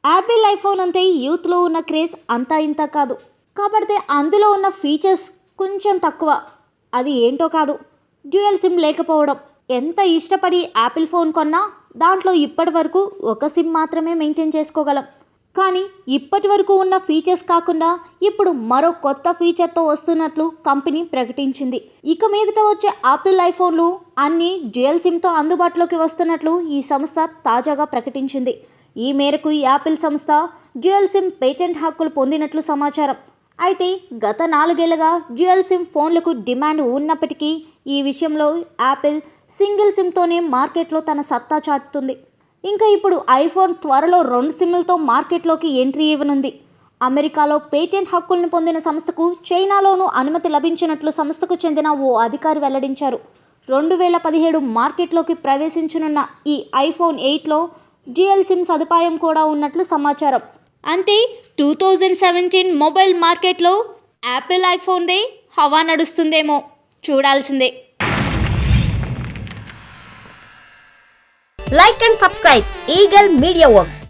Apple iPhone అంటే యూత్లో ఉన్న క్రేజ్ అంతా ఇంత కాదు. కాబట్టి అందులో ఉన్న ఫీచర్స్ కొంచెం తక్కువ. అది ఏంటో కాదు, డ్యూయల్ సిమ్ లేకపోవడం. ఎంత ఇష్టపడి యాపిల్ ఫోన్ కొన్నా దాంట్లో ఇప్పటి వరకు ఒక సిమ్ మాత్రమే మెయింటైన్ చేసుకోగలం. కానీ ఇప్పటి వరకు ఉన్న ఫీచర్స్ కాకుండా ఇప్పుడు మరో కొత్త ఫీచర్తో వస్తున్నట్లు కంపెనీ ప్రకటించింది. ఇక మీదట వచ్చే యాపిల్ ఐఫోన్లు అన్ని డ్యూయల్ సిమ్తో అందుబాటులోకి వస్తున్నట్లు ఈ సంస్థ తాజాగా ప్రకటించింది. ఈ మేరకు యాపిల్ సంస్థ డ్యూయల్ సిమ్ పేటెంట్ హక్కులు పొందినట్లు సమాచారం. అయితే గత 4 ఏళ్లుగా డ్యూయల్ సిమ్ ఫోన్లకు డిమాండ్ ఉన్నప్పటికీ ఈ విషయంలో యాపిల్ సింగిల్ సిమ్తోనే మార్కెట్లో తన సత్తా చాటుతుంది. ఇంకా ఇప్పుడు ఐఫోన్ త్వరలో 2 సిమ్లతో మార్కెట్లోకి ఎంట్రీ ఇవ్వనుంది. అమెరికాలో పేటెంట్ హక్కులను పొందిన సంస్థకు చైనాలోనూ అనుమతి లభించినట్లు సంస్థకు చెందిన ఓ అధికారి వెల్లడించారు. 2017 మార్కెట్లోకి ప్రవేశించనున్న ఈ ఐఫోన్ 8లో డ్యూయల్ సిమ్ సదుపాయం కూడా ఉన్నట్లు సమాచారం. అంటే 2017 మొబైల్ మార్కెట్లో యాపిల్ ఐఫోన్దే హవా నడుస్తుందేమో, చూడాల్సిందే. Like and subscribe Eagle Media Works.